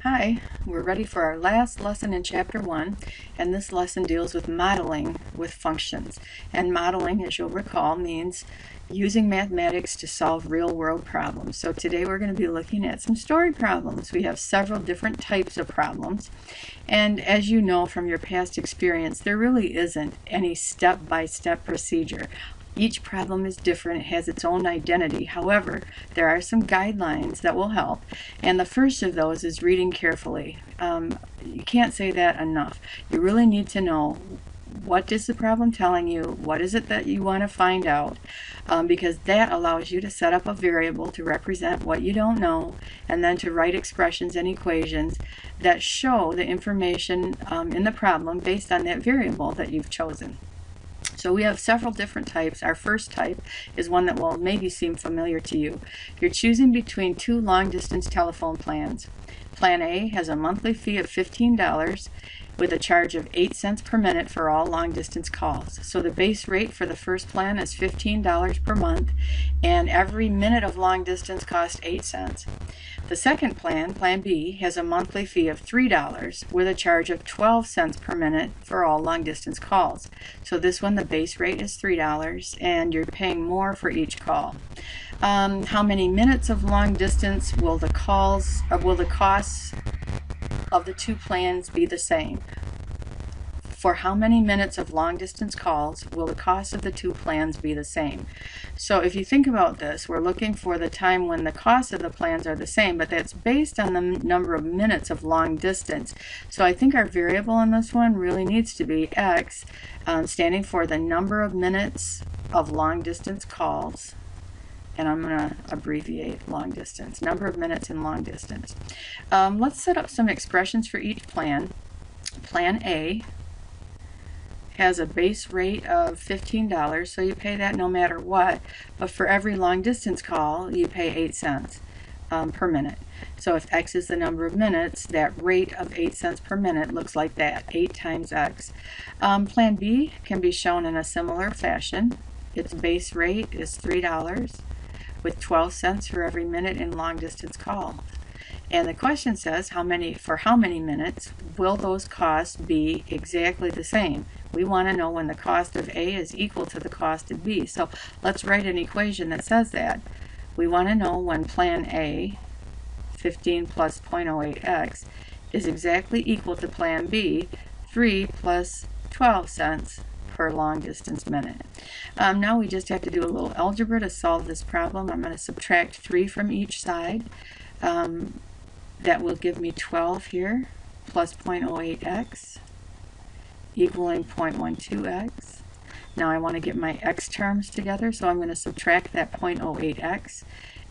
Hi, we're ready for our last lesson in Chapter 1, and this lesson deals with modeling with functions. And modeling, as you'll recall, means using mathematics to solve real-world problems. So today we're going to be looking at some story problems. We have several different types of problems, and as you know from your past experience, there really isn't any step-by-step procedure. Each problem is different, it has its own identity. However, there are some guidelines that will help, and the first of those is reading carefully. You can't say that enough. You really need to know what is the problem telling you, what is it that you want to find out, because that allows you to set up a variable to represent what you don't know, and then to write expressions and equations that show the information in the problem based on that variable that you've chosen. So we have several different types. Our first type is one that will maybe seem familiar to you. You're choosing between two long-distance telephone plans. Plan A has a monthly fee of $15 with a charge of 8 cents per minute for all long-distance calls. So the base rate for the first plan is $15 per month, and every minute of long distance costs 8 cents. The second plan, Plan B, has a monthly fee of $3 with a charge of 12 cents per minute for all long-distance calls. So this one, the base rate is $3, and you're paying more for each call. How many minutes of long distance will the costs of the two plans be the same? For how many minutes of long distance calls will the cost of the two plans be the same? So if you think about this, we're looking for the time when the costs of the plans are the same, but that's based on the number of minutes of long distance. So I think our variable in this one really needs to be x, standing for the number of minutes of long distance calls. And I'm going to abbreviate long distance, number of minutes in long distance. Let's set up some expressions for each plan. Plan A has a base rate of $15, so you pay that no matter what, but for every long distance call you pay 8 cents per minute. So if x is the number of minutes, that rate of 8 cents per minute looks like that, 8 times x. Plan B can be shown in a similar fashion. Its base rate is $3 with 12 cents for every minute in long distance call. And the question says for how many minutes will those costs be exactly the same? We want to know when the cost of A is equal to the cost of B. So let's write an equation that says that. We want to know when Plan A, 15 plus 0.08x, is exactly equal to Plan B, 3 plus 12 cents per long distance minute. Now we just have to do a little algebra to solve this problem. I'm going to subtract 3 from each side. That will give me 12 here, plus 0.08x, equaling 0.12x. Now I want to get my x terms together, so I'm going to subtract that 0.08x,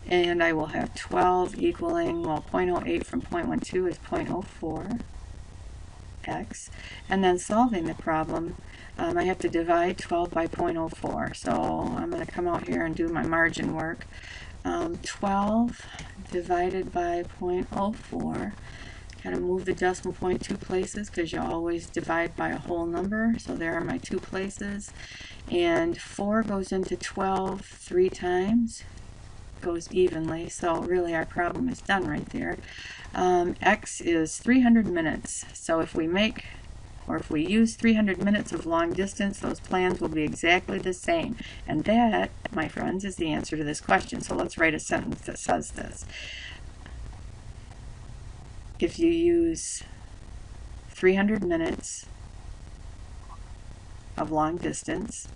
and I will have 12 equaling, well, 0.08 from 0.12 is 0.04x. And then solving the problem, I have to divide 12 by 0.04. So I'm going to come out here and do my margin work. 12 divided by 0.04. Kind of move the decimal point 2 places because you always divide by a whole number. So there are my 2 places. And 4 goes into 12 3 times. Goes evenly. So really our problem is done right there. X is 300 minutes. So if we use 300 minutes of long distance, those plans will be exactly the same. And that, my friends, is the answer to this question. So let's write a sentence that says this. If you use 300 minutes of long distance,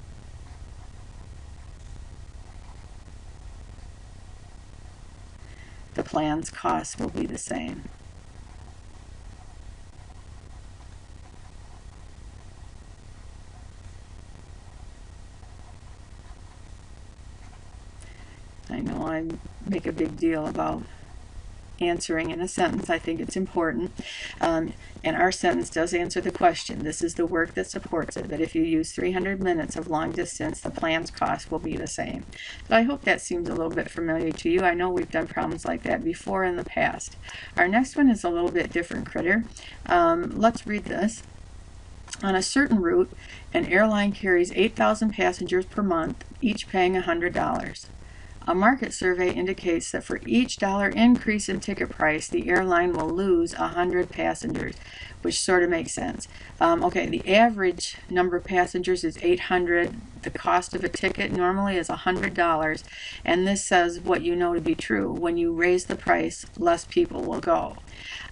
the plan's cost will be the same. I know I make a big deal about answering in a sentence. I think it's important. And our sentence does answer the question. This is the work that supports it, that if you use 300 minutes of long distance, the plan's cost will be the same. So I hope that seems a little bit familiar to you. I know we've done problems like that before in the past. Our next one is a little bit different critter. Let's read this. On a certain route, an airline carries 8,000 passengers per month, each paying $100. A market survey indicates that for each dollar increase in ticket price, the airline will lose 100 passengers, which sort of makes sense. Okay, the average number of passengers is 800. The cost of a ticket normally is $100, and this says what you know to be true. When you raise the price, less people will go.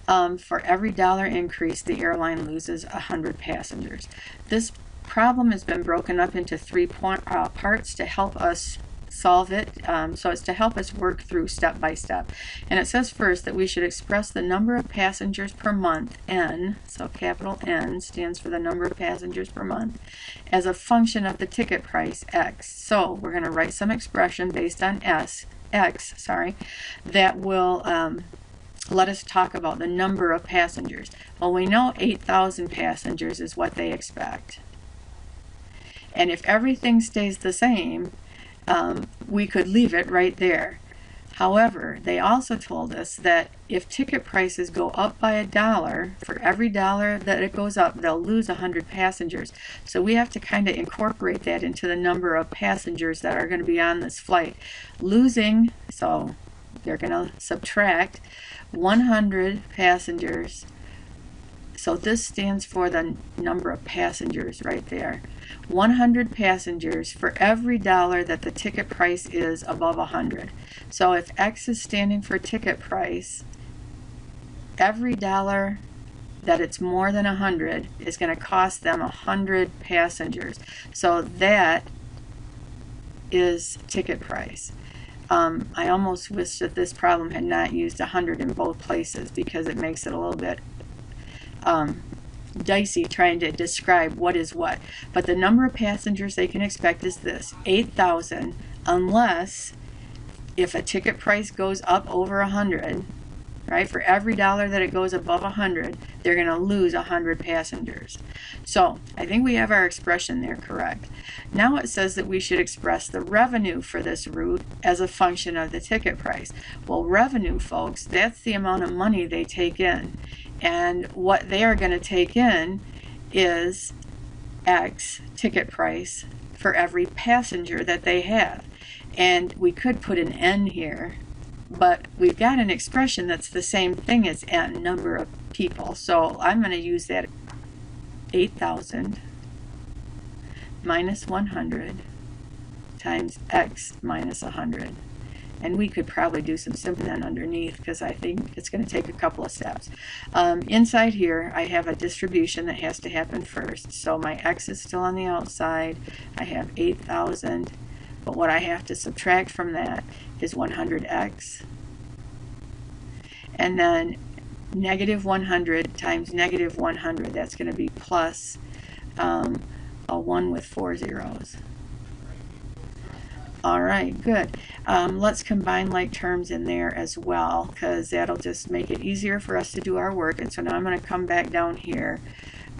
For every dollar increase, the airline loses 100 passengers. This problem has been broken up into three parts to help us solve it. So it's to help us work through step by step. And it says first that we should express the number of passengers per month, N, so capital N stands for the number of passengers per month, as a function of the ticket price, X. So we're going to write some expression based on X, that will let us talk about the number of passengers. Well, we know 8,000 passengers is what they expect. And if everything stays the same, we could leave it right there. However, they also told us that if ticket prices go up by $1, for every dollar that it goes up, they'll lose 100 passengers. So we have to kind of incorporate that into the number of passengers that are going to be on this flight. Losing, so they're going to subtract 100 passengers. So this stands for the number of passengers right there. 100 passengers for every dollar that the ticket price is above 100. So if X is standing for ticket price, every dollar that it's more than 100 is going to cost them 100 passengers. So that is ticket price. I almost wish that this problem had not used 100 in both places, because it makes it a little bit dicey trying to describe what is what. But the number of passengers they can expect is this, 8,000, unless if a ticket price goes up over 100, right? For every dollar that it goes above 100, they're going to lose 100 passengers. So I think we have our expression there correct. Now it says that we should express the revenue for this route as a function of the ticket price. Well, revenue, folks, that's the amount of money they take in. And what they are going to take in is X ticket price for every passenger that they have. And we could put an N here, but we've got an expression that's the same thing as N, number of people. So I'm going to use that 8,000 minus 100 times X minus 100. And we could probably do some simpling underneath, because I think it's going to take a couple of steps. Inside here, I have a distribution that has to happen first. So my X is still on the outside. I have 8,000. But what I have to subtract from that is 100X. And then negative 100 times negative 100. That's going to be plus a 1 with 4 zeros. All right, good. Let's combine like terms in there as well, because that'll just make it easier for us to do our work. And so now I'm going to come back down here.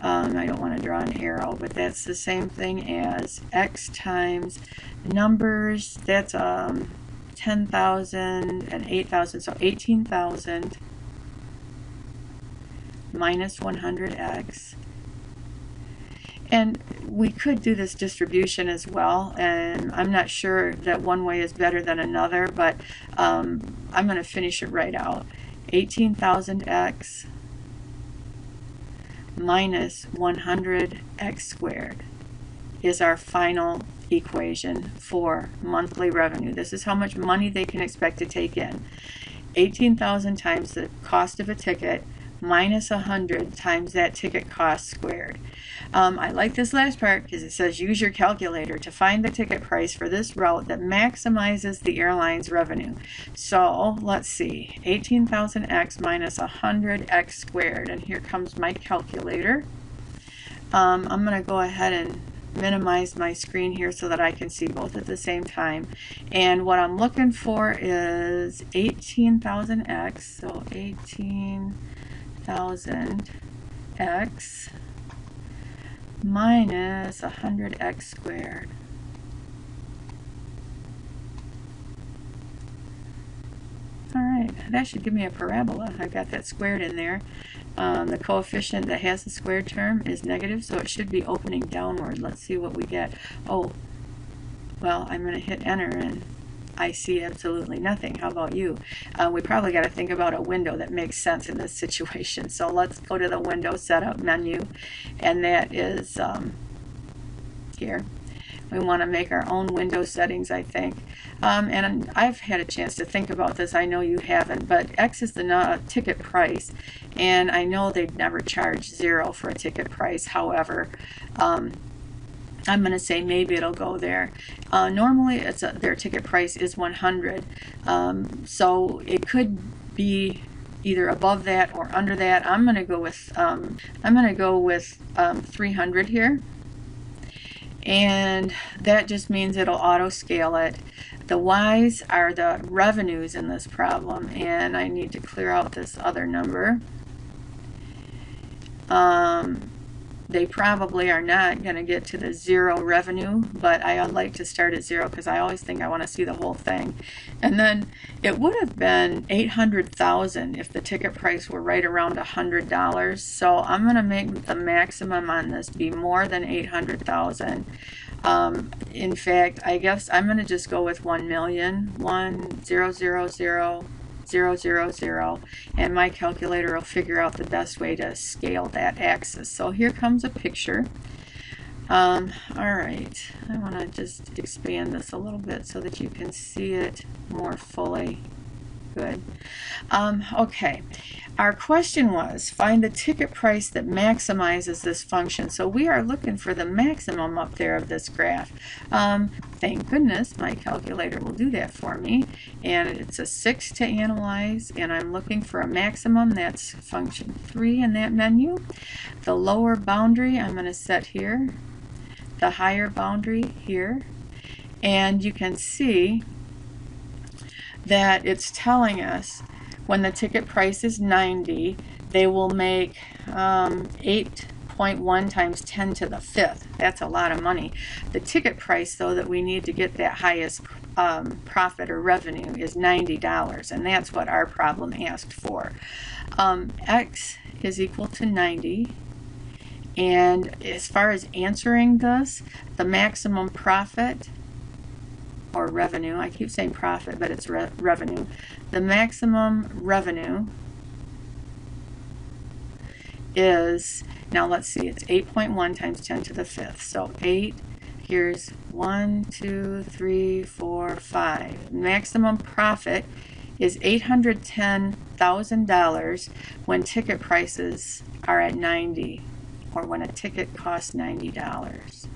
I don't want to draw an arrow, but that's the same thing as X times numbers. That's 10,000 and 8,000, so 18,000 minus 100X. And we could do this distribution as well, and I'm not sure that one way is better than another, but I'm going to finish it right out. 18,000X minus 100X squared is our final equation for monthly revenue. This is how much money they can expect to take in. 18,000 times the cost of a ticket minus 100 times that ticket cost squared. I like this last part because it says use your calculator to find the ticket price for this route that maximizes the airline's revenue. So let's see, 18,000X minus 100X squared, and here comes my calculator. I'm going to go ahead and minimize my screen here so that I can see both at the same time. And what I'm looking for is 18,000X, so 18,000X minus 100X squared. Alright, that should give me a parabola. I've got that squared in there. The coefficient that has the squared term is negative, so it should be opening downward. Let's see what we get. Oh, well, I'm going to hit enter, and I see absolutely nothing. How about you? We probably got to think about a window that makes sense in this situation. So let's go to the window setup menu, and that is here. We want to make our own window settings, I think. And I've had a chance to think about this. I know you haven't, but X is the ticket price, and I know they'd never charge 0 for a ticket price. However, I'm going to say maybe it'll go there. Normally, their ticket price is 100, so it could be either above that or under that. I'm going to go with 300 here, and that just means it'll auto scale it. The Y's are the revenues in this problem, and I need to clear out this other number. They probably are not going to get to the 0 revenue, but I like to start at 0 because I always think I want to see the whole thing. And then it would have been 800,000 if the ticket price were right around $100. So I'm going to make the maximum on this be more than 800,000. In fact, I guess I'm going to just go with 1,000,000,000,000, and my calculator will figure out the best way to scale that axis. So here comes a picture. All right, I want to just expand this a little bit so that you can see it more fully. Good. Okay, our question was find the ticket price that maximizes this function. So we are looking for the maximum up there of this graph. Thank goodness my calculator will do that for me, and it's a 6 to analyze, and I'm looking for a maximum. That's function 3 in that menu. The lower boundary I'm going to set here, the higher boundary here, and you can see that it's telling us when the ticket price is 90, they will make 8.1 times 10 to the 5th. That's a lot of money. The ticket price, though, that we need to get that highest profit or revenue is $90, and that's what our problem asked for. X is equal to 90, and as far as answering this, the maximum profit or revenue, I keep saying profit, but it's revenue. The maximum revenue is, now let's see, it's 8.1 times 10 to the 5th. So 8, here's 1, 2, 3, 4, 5. Maximum profit is $810,000 when ticket prices are at 90, or when a ticket costs $90.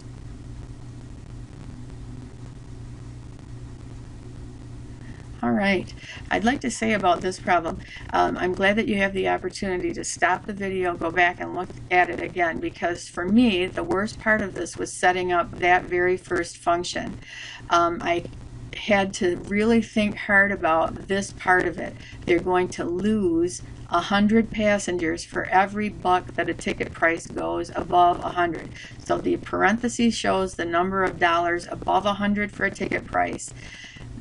All right, I'd like to say about this problem, I'm glad that you have the opportunity to stop the video, go back and look at it again, because for me, the worst part of this was setting up that very first function. I had to really think hard about this part of it. They're going to lose 100 passengers for every buck that a ticket price goes above 100. So the parentheses shows the number of dollars above 100 for a ticket price.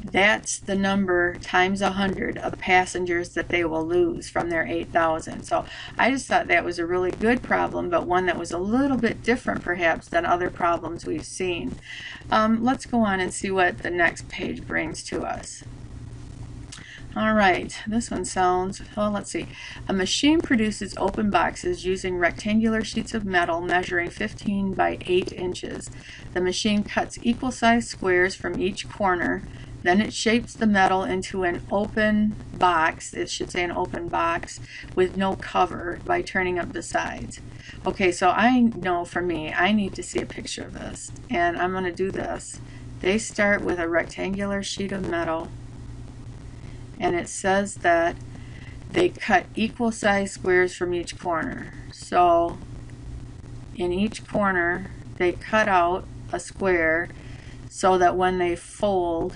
That's the number times 100 of passengers that they will lose from their 8,000. So I just thought that was a really good problem, but one that was a little bit different perhaps than other problems we've seen. Let's go on and see what the next page brings to us. All right, this one sounds, well, let's see. A machine produces open boxes using rectangular sheets of metal measuring 15 by 8 inches. The machine cuts equal-sized squares from each corner. Then it shapes the metal into an open box, it should say an open box, with no cover by turning up the sides. Okay, so I know for me, I need to see a picture of this, and I'm going to do this. They start with a rectangular sheet of metal, and it says that they cut equal size squares from each corner. So in each corner, they cut out a square so that when they fold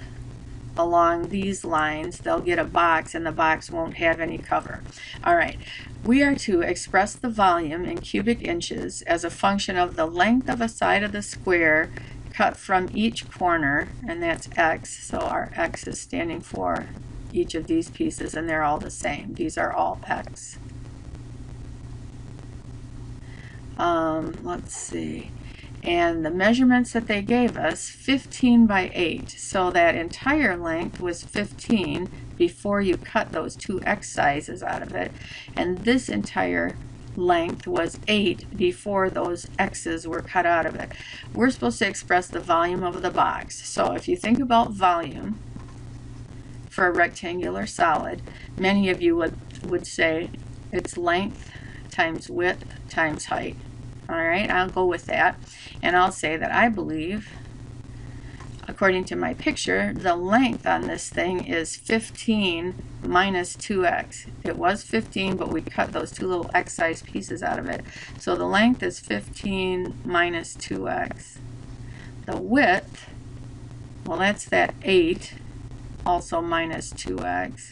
along these lines, they'll get a box, and the box won't have any cover. All right, we are to express the volume in cubic inches as a function of the length of a side of the square cut from each corner, and that's X. So our X is standing for each of these pieces, and they're all the same. These are all X. Let's see. And the measurements that they gave us, 15 by 8. So that entire length was 15 before you cut those two X sizes out of it. And this entire length was 8 before those X's were cut out of it. We're supposed to express the volume of the box. So if you think about volume for a rectangular solid, many of you would say it's length times width times height. All right, I'll go with that, and I'll say that I believe, according to my picture, the length on this thing is 15 minus 2x. It was 15, but we cut those two little x-sized pieces out of it. So the length is 15 minus 2x. The width, well, that's that 8, also minus 2x.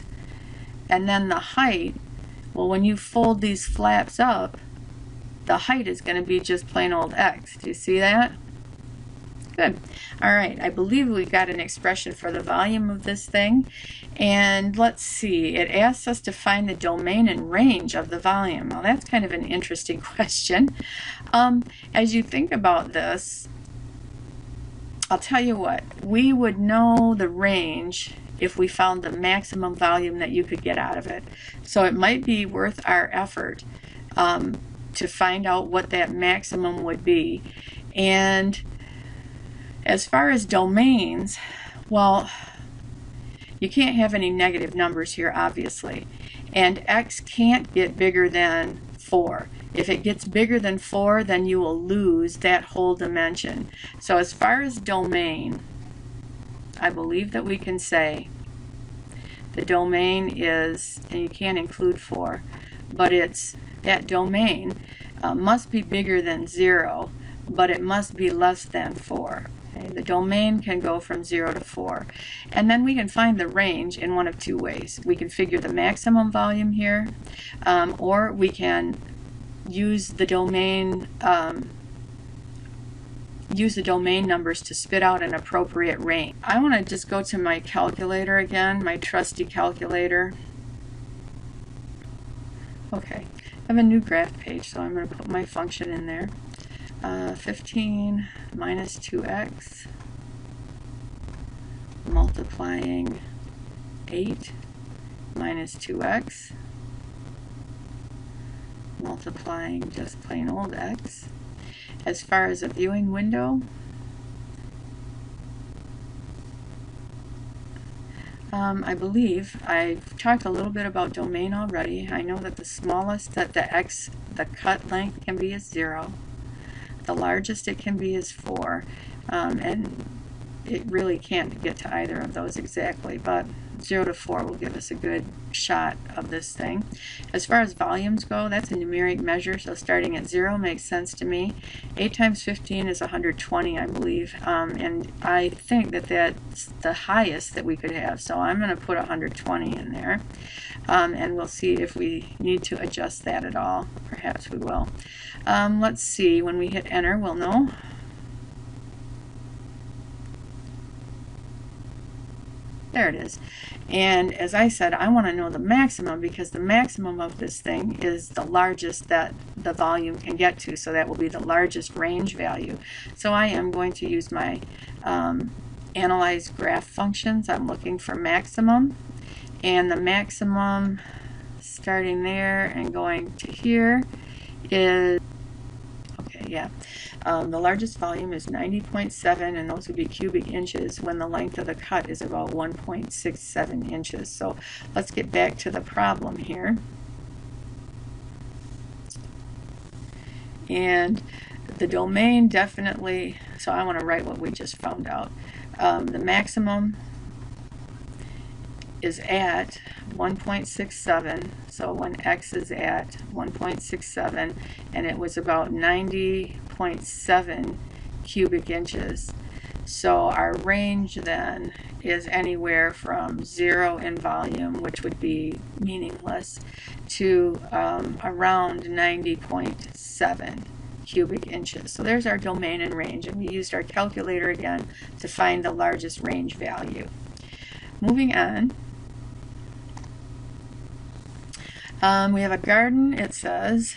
And then the height, well, when you fold these flaps up, the height is going to be just plain old x. Do you see that? Good. All right, I believe we got an expression for the volume of this thing. And let's see, it asks us to find the domain and range of the volume. Well, that's kind of an interesting question. As you think about this, I'll tell you what, we would know the range if we found the maximum volume that you could get out of it. So it might be worth our effort to find out what that maximum would be. And as far as domains, well, you can't have any negative numbers here, obviously. And x can't get bigger than 4. If it gets bigger than 4, then you will lose that whole dimension. So as far as domain, I believe that we can say the domain is, and you can't include 4, but it's that domain must be bigger than 0, but it must be less than 4. Okay? The domain can go from 0 to 4. And then we can find the range in one of two ways. We can figure the maximum volume here, or we can use the domain numbers to spit out an appropriate range. I want to just go to my calculator again, my trusty calculator. Okay, I have a new graph page, so I'm going to put my function in there. 15 minus 2x multiplying 8 minus 2x multiplying just plain old x. As far as a viewing window, I believe I've talked a little bit about domain already. I know that the smallest that the cut length can be is 0. The largest it can be is 4. And it really can't get to either of those exactly, but 0 to 4 will give us a good shot of this thing. As far as volumes go, that's a numeric measure, so starting at 0 makes sense to me. 8 times 15 is 120, I believe, and I think that that's the highest that we could have, so I'm going to put 120 in there, and we'll see if we need to adjust that at all. Perhaps we will. Let's see, when we hit enter, we'll know. There it is. And as I said, I want to know the maximum, because the maximum of this thing is the largest that the volume can get to, so that will be the largest range value. So I am going to use my analyze graph functions. I'm looking for maximum, and the maximum starting there and going to here is, okay, yeah. The largest volume is 90.7, and those would be cubic inches when the length of the cut is about 1.67 inches. So let's get back to the problem here. And the domain definitely, so I want to write what we just found out. The maximum is at 1.67, so when x is at 1.67, and it was about 90.7 cubic inches. So our range then is anywhere from 0 in volume, which would be meaningless, to around 90.7 cubic inches. So there's our domain and range, and we used our calculator again to find the largest range value. Moving on. We have a garden, it says,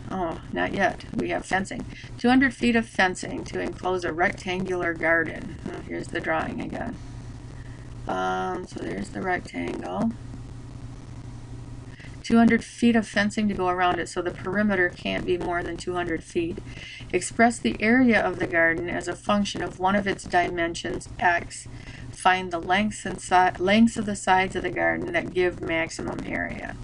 Oh, not yet. We have fencing. 200 feet of fencing to enclose a rectangular garden. Oh, here's the drawing again. So there's the rectangle. 200 feet of fencing to go around it, so the perimeter can't be more than 200 feet. Express the area of the garden as a function of one of its dimensions, x. Find the lengths of the sides of the garden that give maximum area.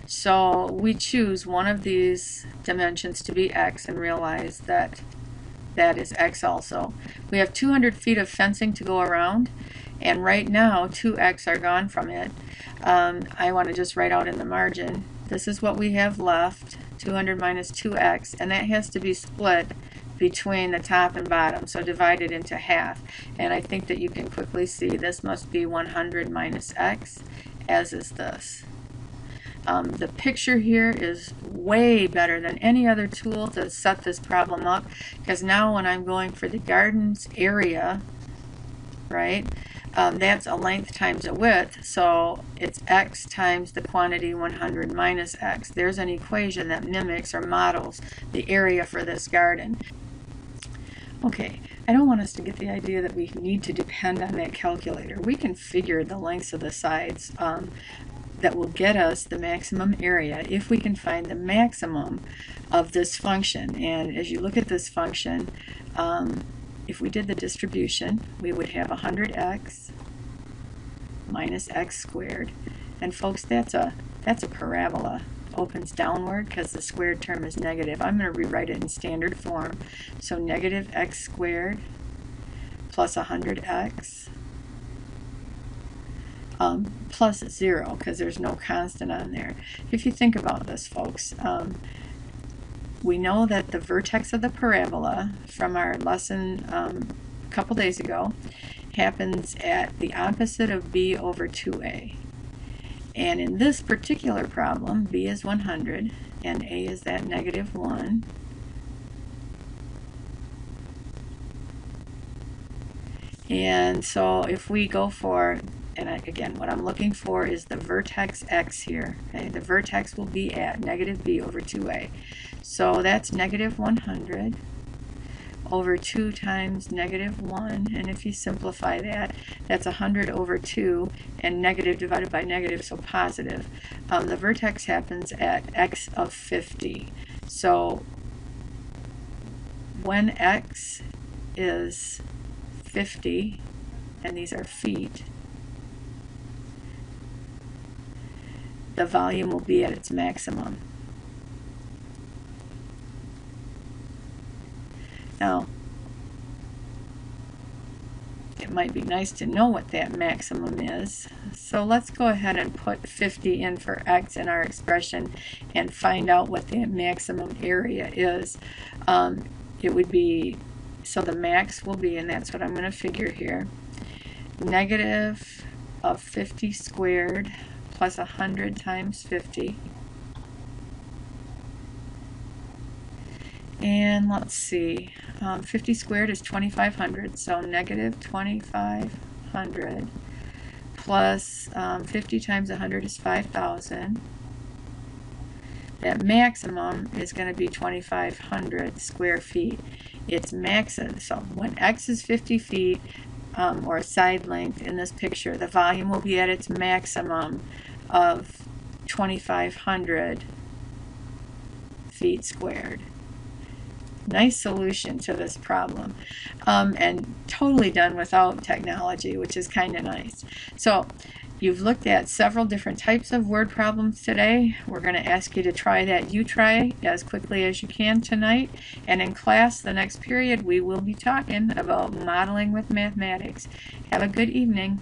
So we choose one of these dimensions to be x and realize that that is x also. We have 200 feet of fencing to go around, and right now 2x are gone from it. I want to just write out in the margin, this is what we have left, 200 minus 2x, and that has to be split between the top and bottom, so divided into half. And I think that you can quickly see this must be 100 minus x, as is this. The picture here is way better than any other tool to set this problem up, because now when I'm going for the garden's area, right, that's a length times a width, so it's x times the quantity 100 minus x. There's an equation that mimics or models the area for this garden. Okay, I don't want us to get the idea that we need to depend on that calculator. We can figure the lengths of the sides that will get us the maximum area if we can find the maximum of this function. And as you look at this function, if we did the distribution, we would have 100x minus x squared. And folks, that's a parabola. Opens downward because the squared term is negative. I'm going to rewrite it in standard form. So negative x squared plus 100x plus 0, because there's no constant on there. If you think about this, folks, we know that the vertex of the parabola from our lesson a couple days ago happens at the opposite of b over 2a. And in this particular problem, b is 100 and a is that negative 1. And so if we go for, and again, what I'm looking for is the vertex x here. Okay? The vertex will be at negative b over 2a. So that's negative 100 over 2 times negative 1. And if you simplify that, that's 100 over 2, and negative divided by negative, so positive. The vertex happens at x of 50. So when x is 50, and these are feet, the volume will be at its maximum. Now, it might be nice to know what that maximum is. So let's go ahead and put 50 in for x in our expression and find out what that maximum area is. It would be, so the max will be, and that's what I'm going to figure here, negative of 50 squared plus 100 times 50. And let's see, 50 squared is 2,500, so negative 2,500 plus 50 times 100 is 5,000. That maximum is going to be 2,500 square feet. It's maximum, so when x is 50 feet, or side length in this picture, the volume will be at its maximum of 2,500 feet squared. Nice solution to this problem, and totally done without technology, which is kind of nice. So you've looked at several different types of word problems today. We're going to ask you to try that U-Try as quickly as you can tonight, and in class the next period we will be talking about modeling with mathematics. Have a good evening.